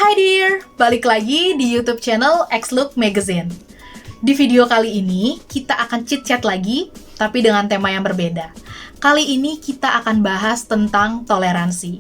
Hi dear, balik lagi di YouTube channel Xlook Magazine. Di video kali ini, kita akan chit-chat lagi, tapi dengan tema yang berbeda. Kali ini kita akan bahas tentang toleransi.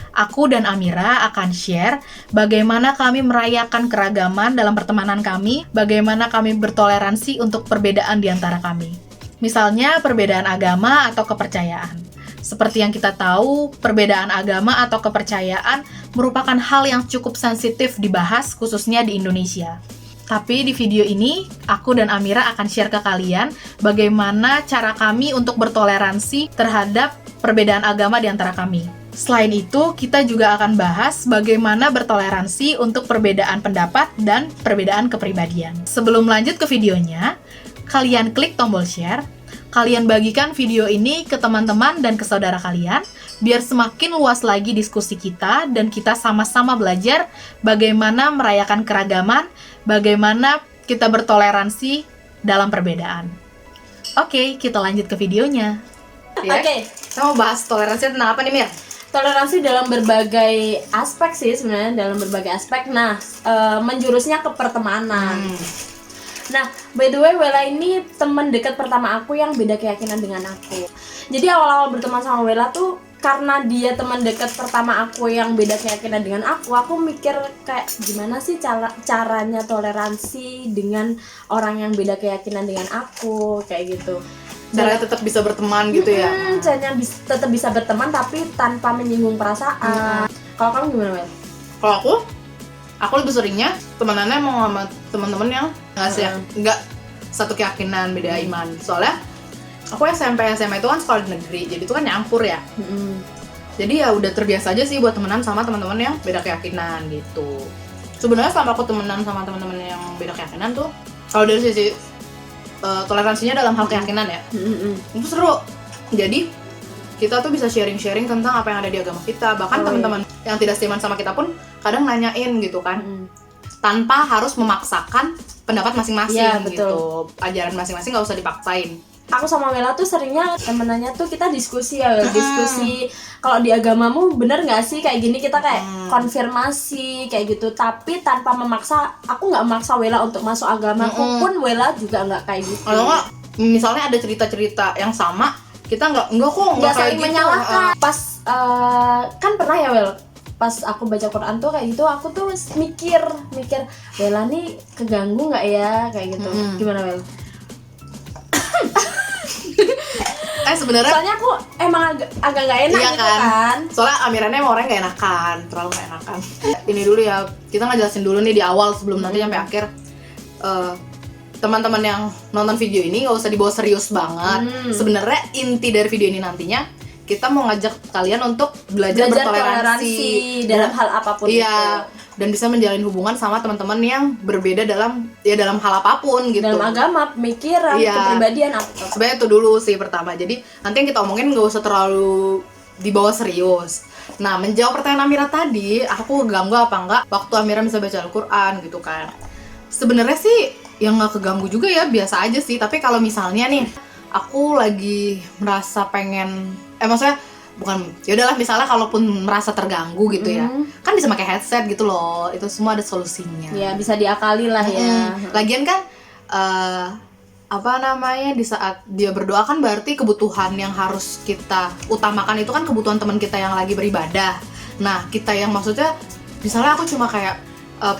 Aku dan Amira akan share bagaimana kami merayakan keragaman dalam pertemanan kami, bagaimana kami bertoleransi untuk perbedaan di antara kami. Misalnya, perbedaan agama atau kepercayaan. Seperti yang kita tahu, perbedaan agama atau kepercayaan merupakan hal yang cukup sensitif dibahas, khususnya di Indonesia. Tapi di video ini, aku dan Amira akan share ke kalian bagaimana cara kami untuk bertoleransi terhadap perbedaan agama di antara kami. Selain itu, kita juga akan bahas bagaimana bertoleransi untuk perbedaan pendapat dan perbedaan kepribadian. Sebelum lanjut ke videonya, kalian klik tombol share, kalian bagikan video ini ke teman-teman dan ke saudara kalian, biar semakin luas lagi diskusi kita dan kita sama-sama belajar bagaimana merayakan keragaman, bagaimana kita bertoleransi dalam perbedaan. Oke, kita lanjut ke videonya. Oke. Kita mau bahas toleransi tentang apa nih, Mir? Toleransi dalam berbagai aspek sih sebenarnya, dalam berbagai aspek. Nah, menjurusnya ke pertemanan. Nah, by the way, Wela ini teman dekat pertama aku yang beda keyakinan dengan aku. Jadi awal-awal berteman sama Wela tuh karena dia teman dekat pertama aku yang beda keyakinan dengan aku mikir kayak gimana sih caranya toleransi dengan orang yang beda keyakinan dengan aku, kayak gitu. Caranya tetap bisa berteman gitu ya? Caranya tetap bisa berteman tapi tanpa menyinggung perasaan. Kalau kamu gimana, Wel? Kalau aku lebih seringnya temenannya mau sama teman-teman yang nggak satu keyakinan, beda iman. Soalnya aku SMP SMA itu kan sekolah di negeri, jadi itu kan nyampur ya. Jadi ya udah terbiasa aja sih buat temenan sama teman-teman yang beda keyakinan gitu. Sebenarnya selama aku temenan sama teman-teman yang beda keyakinan tuh, kalau dari sisi toleransinya dalam hal keyakinan ya, itu seru. Jadi kita tuh bisa sharing-sharing tentang apa yang ada di agama kita. Bahkan teman-teman yang tidak seiman sama kita pun kadang nanyain gitu kan, tanpa harus memaksakan pendapat masing-masing gitu. Ajaran masing-masing nggak usah dipaksain. Aku sama Wela tuh seringnya temenannya tuh kita diskusi ya, diskusi kalau di agamamu bener nggak sih kayak gini, kita kayak konfirmasi kayak gitu, tapi tanpa memaksa. Aku nggak memaksa Wela untuk masuk agamaku pun Wela juga nggak kayak gitu. Kalau nggak, misalnya ada cerita-cerita yang sama, kita nggak kayak saling gitu. Menyalahkan. Pas kan pernah ya Wel, pas aku baca Quran tuh kayak gitu, aku tuh mikir Wela nih keganggu nggak ya kayak gitu. Gimana Wel? Sebenarnya soalnya aku emang agak nggak enak iya gitu kan. Soalnya Amiranya emang orangnya nggak enakan, terlalu nggak enakan. Ini dulu ya, kita ngejelasin dulu nih di awal sebelum nanti sampai akhir. Teman-teman yang nonton video ini nggak usah dibawa serius banget. Sebenarnya inti dari video ini nantinya kita mau ngajak kalian untuk belajar bertoleransi dalam hal apapun itu. Dan bisa menjalin hubungan sama teman-teman yang berbeda dalam hal apapun gitu. Dalam agama, pemikiran, kepribadian apa. Sebenarnya itu dulu sih pertama. Jadi nanti yang kita omongin nggak usah terlalu dibawa serius. Nah, menjawab pertanyaan Amira tadi, aku keganggu apa enggak waktu Amira bisa baca Al-Quran gitu kan. Sebenarnya sih yang nggak keganggu juga ya, biasa aja sih. Tapi kalau misalnya nih aku lagi merasa pengen maksudnya bukan, ya udahlah, misalnya kalaupun merasa terganggu gitu ya, kan bisa pakai headset gitu loh, itu semua ada solusinya. Ya bisa diakali lah ya. Lagian kan di saat dia berdoa kan berarti kebutuhan yang harus kita utamakan itu kan kebutuhan teman kita yang lagi beribadah. Nah, kita yang maksudnya misalnya aku cuma kayak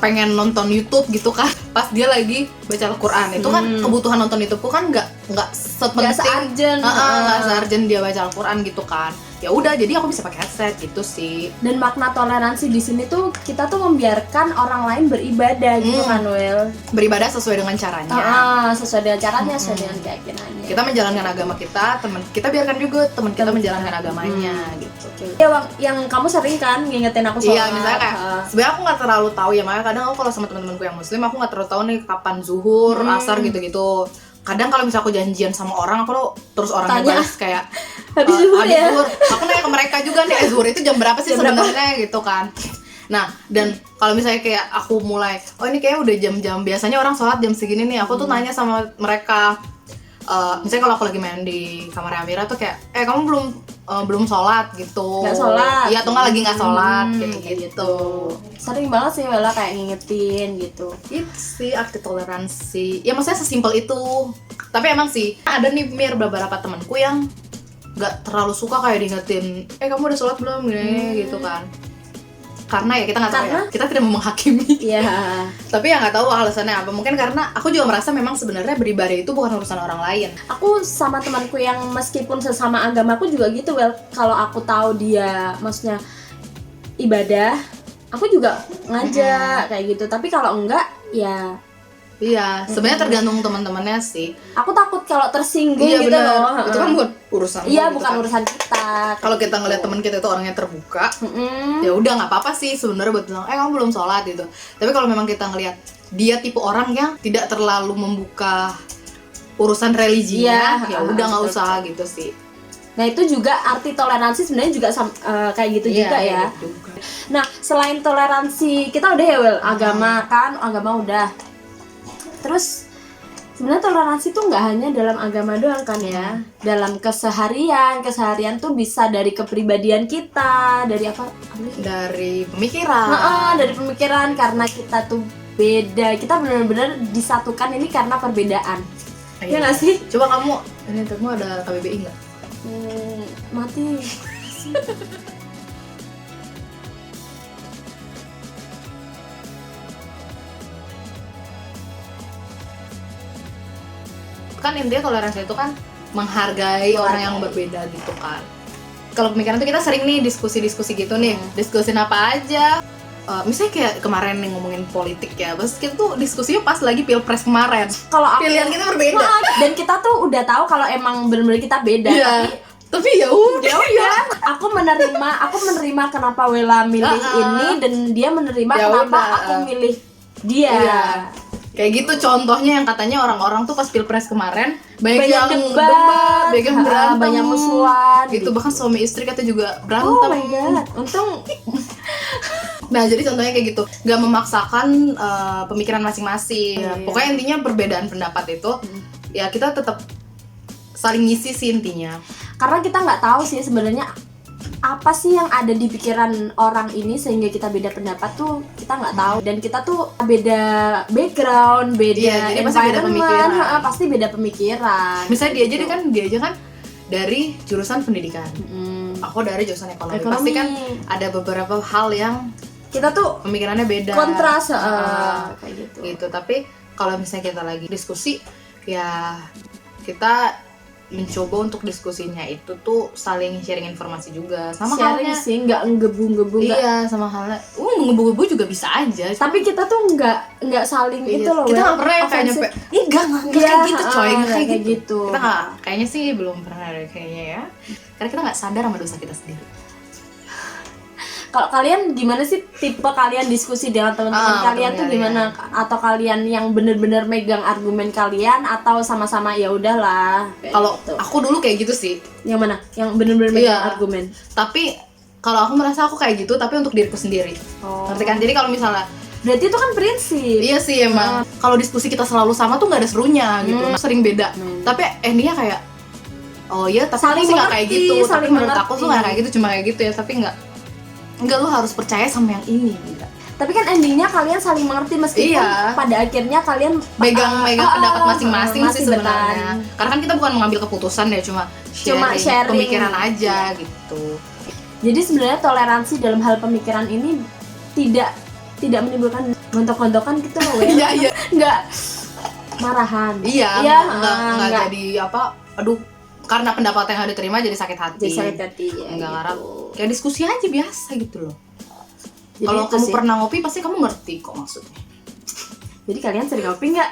pengen nonton YouTube gitu kan, pas dia lagi baca Al-Quran, itu kan kebutuhan nonton YouTubeku kan nggak sepenting, nggak searjen dia baca Al-Quran gitu kan. Ya udah, jadi aku bisa pakai headset gitu sih. Dan makna toleransi di sini tuh kita tuh membiarkan orang lain beribadah gitu kan, Wel. Beribadah sesuai dengan caranya. Sesuai dengan caranya, sesuai dengan keyakinannya. Kita menjalankan agama kita, teman kita biarkan juga teman kita menjalankan agamanya gitu. Ya, yang kamu sering kan ngingetin aku soal. Iya, misalnya kayak sebenarnya aku nggak terlalu tahu ya, makanya kadang aku kalau sama teman-temanku yang muslim aku nggak terlalu tahu nih kapan zuhur, asar gitu-gitu. Kadang kalau misalnya aku janjian sama orang, aku tuh terus orangnya balas kayak habis zuhur ya. Aku nanya ke mereka juga nih, zuhur itu jam berapa sih sebenarnya gitu kan. Nah, dan kalau misalnya kayak aku mulai, ini kayaknya udah jam-jam biasanya orang sholat jam segini nih, aku tuh nanya sama mereka, misalnya kalau aku lagi main di kamar Amira tuh kayak kamu belum sholat gitu. Nggak sholat. Iya, atau nggak lagi nggak sholat kayak gitu. Sering banget sih Wela kayak ngingetin gitu. Itu sih arti toleransi. Ya maksudnya sesimpel itu. Tapi emang sih ada nih Mir beberapa temanku yang nggak terlalu suka kayak diingetin, kamu udah sholat belum gitu kan. Karena ya kita nggak tahu ya, kita tidak mau menghakimi. Iya. Tapi ya nggak tahu alasannya apa. Mungkin karena aku juga merasa memang sebenarnya beribadah itu bukan urusan orang lain. Aku sama temanku yang meskipun sesama agamaku juga gitu, Well. Kalau aku tahu dia maksudnya ibadah, aku juga ngajak kayak gitu. Tapi kalau enggak, ya iya, sebenarnya tergantung teman-temannya sih. aku takut kalau tersinggung Iya, gitu bener. loh. Itu kan bukan urusan. Iya, gitu bukan kan. urusan kita. Kalau kita ngeliat teman kita itu orangnya terbuka, Mm-mm. ya udah nggak apa-apa sih sebenarnya buat bilang, kamu belum sholat gitu. Tapi kalau memang kita ngelihat dia tipe orang yang tidak terlalu membuka urusan religinya, Iya, ya udah nggak betul. usah gitu sih. Nah, itu juga arti toleransi sebenarnya juga kayak gitu juga ya. Gitu juga. Nah, selain toleransi, kita udah ya, Well, agama udah. Terus sebenarnya toleransi tuh nggak hanya dalam agama doang kan ya. Dalam keseharian tuh bisa dari kepribadian kita, dari apa? Dari pemikiran. Dari pemikiran, karena kita tuh beda. Kita benar-benar disatukan ini karena perbedaan. Iya nggak sih? Coba kamu, ini kamu ada KBBI nggak? Mati. Kan intinya toleransi itu kan menghargai orang yang berbeda gitu kan. Kalau pemikiran tuh kita sering nih diskusi-diskusi gitu nih, diskusin apa aja. Misalnya kayak kemarin nih ngomongin politik ya, terus kita tuh diskusinya pas lagi pilpres kemarin. Kalau aku, Pilihan kita berbeda. dan kita tuh udah tahu kalau emang benar-benar kita beda. Iya. Tapi ya udah. Aku menerima kenapa Wela milih ini, dan dia menerima Ya kenapa udah. aku milih dia. Iya. Kayak gitu contohnya yang katanya orang-orang tuh pas pilpres kemarin banyak yang debat, banyak yang berantem, banyak musuhan gitu. Bahkan suami istri kata juga Oh berantem. my god, untung Nah, jadi contohnya kayak gitu, nggak memaksakan pemikiran masing-masing. Iya. Pokoknya intinya perbedaan pendapat itu, ya kita tetap saling ngisi sih intinya. karena kita nggak tahu sih sebenarnya apa sih yang ada di pikiran orang ini sehingga kita beda pendapat tuh kita nggak tahu, dan kita tuh beda background, beda Iya, jadi pasti beda environment, pemikiran. pasti beda pemikiran. Misalnya dia aja kan dari jurusan pendidikan, Mm-mm. aku dari jurusan ekonomi. Ekonomi. Pasti kan ada beberapa hal yang Kita tuh pemikirannya beda. kontras Heeh. kayak gitu. Gitu. Tapi kalau misalnya kita lagi diskusi, ya kita mencoba untuk diskusinya itu tuh saling sharing informasi juga, sama Sharing halnya. sih, nggak nggebu-nggebu, nggak. Iya, sama halnya. Ngebu-ngebu juga bisa aja. Tapi kita tuh nggak saling Iya, itu loh. kita Wel, nggak pernah ya kayak offensive. nyampe enggak kayak gitu coy, nggak nggak kayak gitu. gitu. Kita nggak, kayaknya sih belum pernah deh kayaknya ya, karena kita nggak sadar sama dosa kita sendiri. Kalau kalian gimana sih tipe kalian diskusi dengan teman-teman kalian tuh teman-teman gimana? Atau kalian yang bener-bener megang argumen kalian, atau sama-sama ya udahlah? Kayak Kalau gitu. aku dulu kayak gitu sih, Yang mana? Yang bener-bener megang Iya. argumen. tapi kalau aku merasa aku kayak gitu tapi untuk diriku sendiri. Oh. Ngerti kan? Jadi kalau misalnya Berarti itu kan prinsip. iya sih emang kalau diskusi kita selalu sama tuh nggak ada serunya gitu. Sering beda. Tapi endingnya kayak oh iya, tapi Saling aku sih nggak kayak mengerti, gitu. Tapi saling menurut aku mengerti. tuh nggak kayak gitu, cuma kayak gitu ya. Tapi nggak lu harus percaya sama yang ini. Gitu. Tapi kan endingnya kalian saling mengerti meskipun Iya. pada akhirnya kalian megang pendapat masing-masing sih masih sebenarnya. benar. Karena kan kita bukan mengambil keputusan ya, cuma sharing. pemikiran aja gitu. Jadi sebenarnya toleransi dalam hal pemikiran ini tidak menimbulkan gontok-gontokan gitu loh, Wel. Iya, iya. Nggak marahan. Iya, Iya, nggak nggak. jadi apa, aduh, karena pendapat yang diterima jadi sakit hati. Jadi sakit hati ya, Enggak gitu. ngarap. Kayak diskusi aja biasa gitu loh. Jadi Kalau itu kamu sih. pernah ngopi pasti kamu ngerti kok maksudnya. Jadi kalian sering ngopi nggak?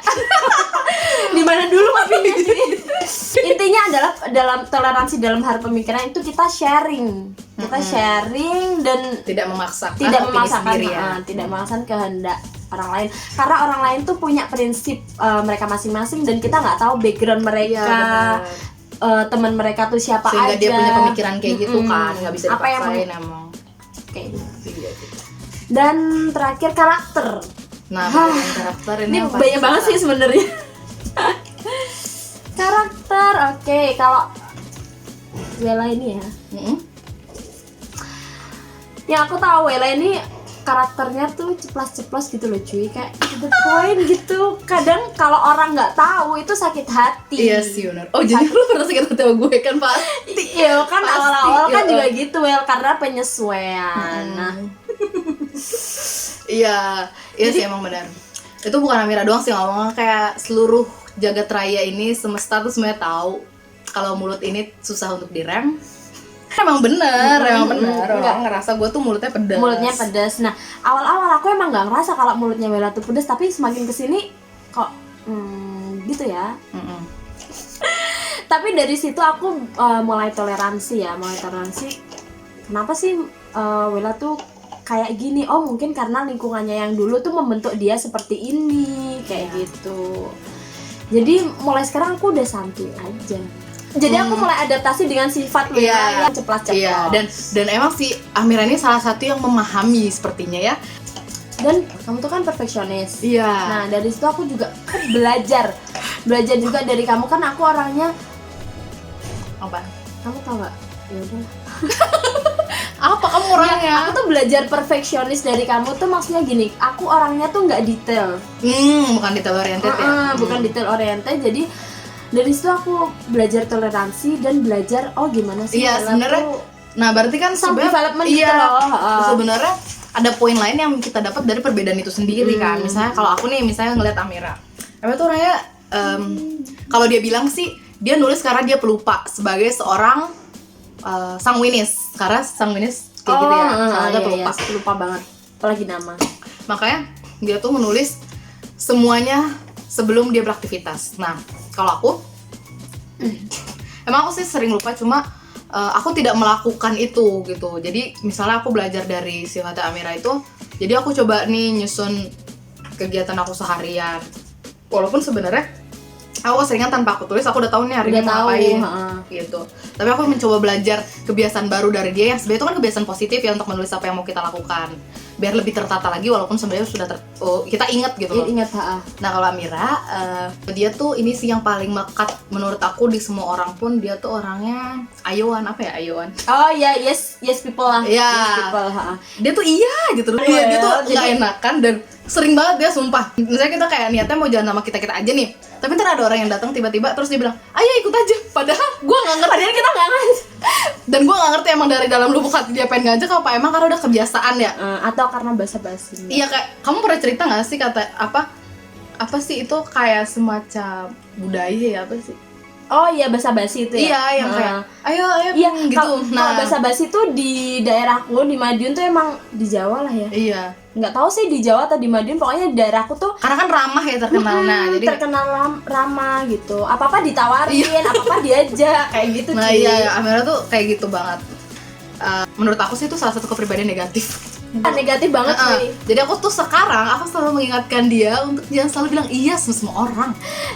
Di mana dulu ngopinya sih? Intinya adalah dalam toleransi dalam hal pemikiran itu kita sharing. Kita sharing dan Tidak memaksakan tidak opini memaksakan sendiri ya. tidak memaksakan kehendak orang lain, karena orang lain tuh punya prinsip mereka masing-masing, dan kita nggak tahu background mereka, benar. teman mereka tuh siapa Sehingga aja, dia punya pemikiran kayak gitu kan, nggak bisa Apa yang dipaksain emang. kayak gitu. Iya, gitu. Dan terakhir karakter. Nah, bagian karakter Ini apa banyak banget susah. sih sebenarnya. Oke, kalau Wela ini ya, yang aku tahu Wela ini karakternya tuh ceplas-ceplos gitu loh cuy, kayak to the point gitu. Kadang kalau orang nggak tahu itu sakit hati. Iya sih benar. Oh jadi lu pernah sakit hati sama gue kan pasti. Iya kan, Pasti, awal-awal kan iya. juga gitu Wel, karena penyesuaian. Nah, Iya, iya sih emang benar. Itu bukan Amira doang sih ngomongnya, kayak seluruh jagat raya ini, semesta tuh semuanya tahu kalau mulut ini susah untuk direm. Emang bener. Orang ngerasa gue tuh mulutnya pedas. mulutnya pedas. Nah, awal-awal aku emang nggak ngerasa kalau mulutnya Wela tuh pedas, tapi semakin kesini kok gitu ya. Tapi dari situ aku mulai toleransi. Kenapa sih Wela tuh kayak gini? Oh mungkin karena lingkungannya yang dulu tuh membentuk dia seperti ini, kayak gitu. Jadi mulai sekarang aku udah santuy aja. Jadi aku mulai adaptasi dengan sifat Wela yang ceplas-ceplos. Iya, dan emang si Amira ini salah satu yang memahami sepertinya ya. Dan kamu tuh kan perfeksionis. Iya. Nah dari situ aku juga belajar juga dari kamu, kan aku orangnya, Apa? kamu tau nggak? Ya udah. Apa kamu orangnya? Aku tuh belajar perfeksionis dari kamu tuh, maksudnya gini, aku orangnya tuh nggak detail. Bukan detail oriented ya. Bukan detail oriented. Jadi dari situ aku belajar toleransi dan belajar gimana sih Iya, Wela sebenarnya. tuh Nah, berarti kan self development iya, gitu loh. sebenarnya ada poin lain yang kita dapat dari perbedaan itu sendiri kan. Misalnya kalau aku nih, misalnya ngeliat Amira tuh orangnya kalau dia bilang sih dia nulis karena dia pelupa sebagai seorang sangwinis, karena sangwinis kayak gitu ya, soalnya pelupa. Lupa banget apalagi nama. Makanya dia tuh menulis semuanya sebelum dia beraktivitas. Nah, kalau aku emang aku sih sering lupa, cuma aku tidak melakukan itu gitu. Jadi misalnya aku belajar dari sifatnya Amira itu, jadi aku coba nih nyusun kegiatan aku seharian. Walaupun sebenarnya aku keseringan tanpa aku tulis, aku udah tahu nih hari ini mau ngapain gitu. Tapi aku mencoba belajar kebiasaan baru dari dia yang sebenarnya itu kan kebiasaan positif ya, untuk menulis apa yang mau kita lakukan biar lebih tertata lagi, walaupun sebenarnya sudah kita ingat gitu loh. Ingat. Nah kalau Amira, dia tuh ini sih yang paling melekat menurut aku di semua orang pun. Dia tuh orangnya ayoan, apa ya ayoan? Oh ya, yes people lah. Iya. Yes people. Dia tuh iya gitu. Dia tuh nggak enakan dan sering banget dia sumpah. Misalnya kita kayak niatnya mau jalan sama kita aja nih, tapi ntar ada orang yang datang tiba-tiba terus dia bilang, ayo ikut aja. Padahal gue nggak ngerti. Padahal kita nggak ngajak. Dan gue nggak ngerti emang dari dalam lubuk hati dia pengen ngajak apa emang karena udah kebiasaan ya. Atau karena basa-basi. Iya, kayak kamu pernah cerita nggak sih kata apa sih itu kayak semacam budaya ya, apa sih? Oh iya, basa-basi itu ya. Iya, yang kayak ayo Iya gitu. Kalau basa-basi tuh di daerahku di Madiun tuh emang di Jawa lah ya. Iya. Nggak tahu sih di Jawa atau di Madiun, pokoknya di daerahku tuh Karena kan ramah ya terkenalnya. Jadi terkenal ramah gitu. Apa-apa ditawarin, apa-apa diajak kayak gitu. nah cuy. iya, Amira tuh kayak gitu banget. Menurut aku sih itu salah satu kepribadian negatif. Negatif banget cuy. Jadi aku tuh sekarang aku selalu mengingatkan dia untuk jangan selalu bilang iya sama semua orang.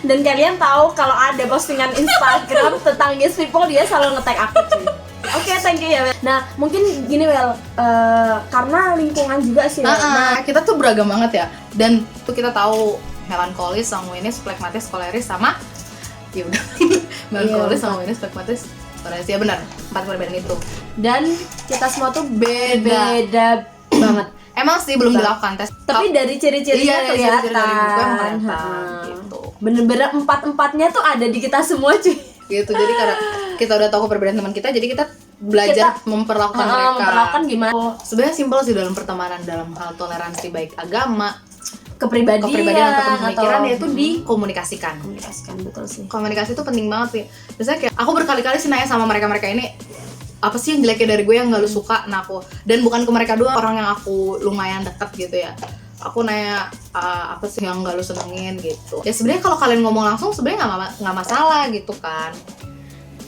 Dan kalian tahu kalau ada postingan Instagram tentang yes people, dia selalu nge-tag aku cuy. Oke, thank you ya Wel. Nah mungkin gini Wel, karena lingkungan juga sih Wel. Nah Kita tuh beragam banget ya. Dan tuh kita tahu melankolis, sanguinis, phlegmatis, koleris sama ya udah. Melankolis, sanguinis, phlegmatis, koleris, ya benar. 4 perbedaan itu. Dan kita semua tuh Beda. beda banget. Emang sih belum dilakukan tes. Tapi dari ciri-cirinya Iya, kelihatan. dari buku yang kelihatan gitu. Bener-bener 4-4-nya tuh ada di kita semua cuy. Gitu. Jadi karena kita udah tahu perbedaan teman kita, jadi kita belajar memperlakukan mereka. Memperlakukan gimana? Sebenarnya simpel sih dalam pertemanan, dalam hal toleransi baik agama, Kepribadian ataupun pemikiran, yaitu dikomunikasikan. Komunikasikan, betul sih. Komunikasi itu penting banget sih. Misalnya kayak aku berkali-kali sih nanya sama mereka ini, apa sih yang jeleknya dari gue yang gak lu suka? Nah aku, dan bukan ke mereka doang, orang yang aku lumayan deket gitu ya, aku nanya apa sih yang gak lu senengin gitu. Ya sebenarnya kalau kalian ngomong langsung sebenarnya nggak masalah gitu kan.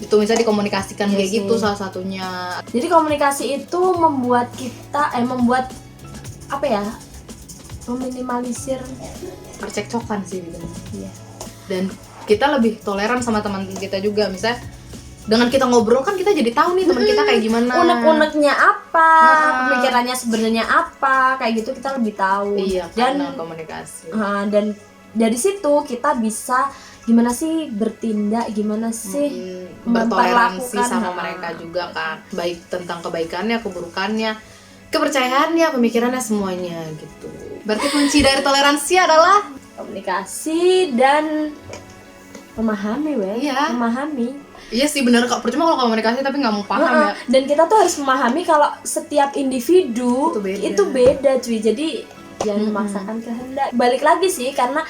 Itu misalnya dikomunikasikan kayak gitu salah satunya. Jadi komunikasi itu membuat kita membuat apa ya? Meminimalisir Percekcokan sih gitu. Iya. Dan kita lebih toleran sama teman kita juga. Misalnya dengan kita ngobrol kan kita jadi tahu nih teman kita kayak gimana, unek-uneknya apa, pemikirannya sebenarnya apa, kayak gitu kita lebih tahu. Iya, dan karena komunikasi. Dan dari situ kita bisa gimana sih bertindak, gimana sih bertoleransi memperlakukan, sama mereka juga kan, baik tentang kebaikannya, keburukannya, kepercayaannya, pemikirannya, semuanya gitu. Berarti kunci dari toleransi adalah komunikasi dan memahami, Iya. memahami. iya sih bener kok, percuma kalau komunikasi tapi nggak mau paham ya. Dan kita tuh harus memahami kalau setiap individu Itu beda. beda cuy, jadi jangan memaksakan kehendak. Balik lagi sih, karena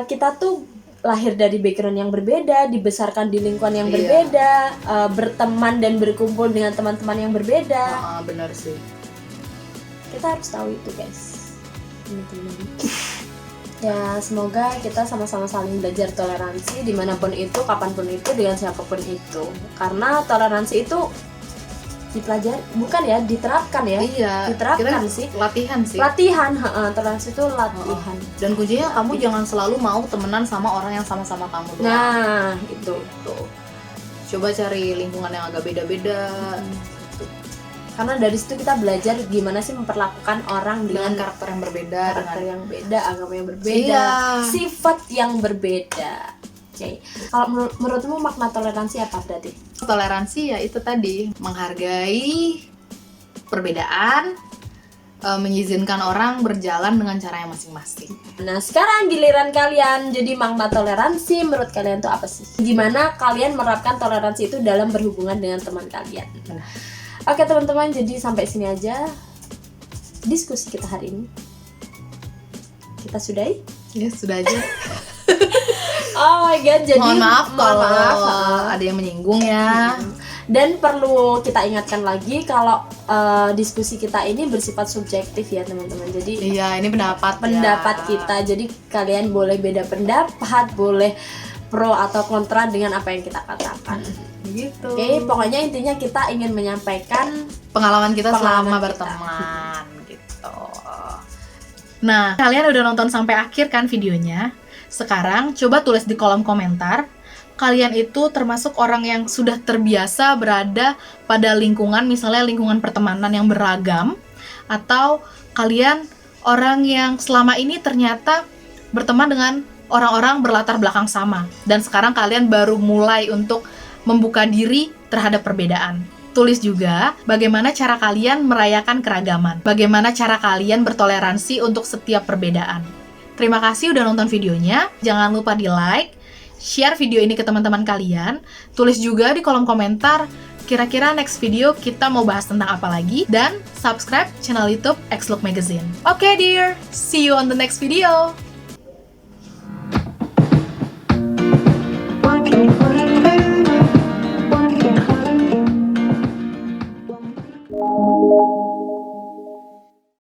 kita tuh lahir dari background yang berbeda, dibesarkan di lingkungan yang Iya. berbeda, berteman dan berkumpul dengan teman-teman yang berbeda. Bener sih. Kita harus tahu itu guys, teman-teman. Ya semoga kita sama-sama saling belajar toleransi dimanapun itu, kapanpun itu, dengan siapapun itu. Karena toleransi itu dipelajari, bukan ya, diterapkan ya. Iya. Diterapkan kita sih. latihan sih. Latihan, toleransi itu latihan. Dan kuncinya kamu jangan selalu mau temenan sama orang yang sama-sama kamu doang. Nah, itu. Tuh. Coba cari lingkungan yang agak beda-beda. Karena dari situ kita belajar gimana sih memperlakukan orang Dengan dengan karakter yang berbeda, karakter yang beda, agama yang berbeda, Iya. sifat yang berbeda. Oke. Kalau menurutmu makna toleransi apa berarti? toleransi ya itu tadi, menghargai perbedaan, mengizinkan orang berjalan dengan cara yang masing-masing. Nah, sekarang giliran kalian. Jadi makna toleransi menurut kalian itu apa sih? Gimana kalian menerapkan toleransi itu dalam berhubungan dengan teman kalian? Benar. Oke teman-teman, jadi sampai sini aja diskusi kita hari ini. Kita sudahi? Ya sudah aja. Oh my god, jadi Mohon maaf kalau maaf. ada yang menyinggung ya. Dan perlu kita ingatkan lagi kalau diskusi kita ini bersifat subjektif ya teman-teman. Jadi Iya, ini pendapat kita. Jadi kalian boleh beda pendapat, boleh pro atau kontra dengan apa yang kita katakan. Gitu. Oke, pokoknya intinya kita ingin menyampaikan Pengalaman kita Pengalaman selama kita. berteman gitu. Nah, kalian udah nonton sampai akhir kan videonya? Sekarang coba tulis di kolom komentar, kalian itu termasuk orang yang sudah terbiasa berada pada lingkungan, misalnya lingkungan pertemanan yang beragam, atau kalian orang yang selama ini ternyata berteman dengan orang-orang berlatar belakang sama, dan sekarang kalian baru mulai untuk membuka diri terhadap perbedaan. Tulis juga bagaimana cara kalian merayakan keragaman, bagaimana cara kalian bertoleransi untuk setiap perbedaan. Terima kasih udah nonton videonya, jangan lupa di like, share video ini ke teman-teman kalian, tulis juga di kolom komentar kira-kira next video kita mau bahas tentang apa lagi, dan subscribe channel YouTube Xlook Magazine. Oke dear, see you on the next video!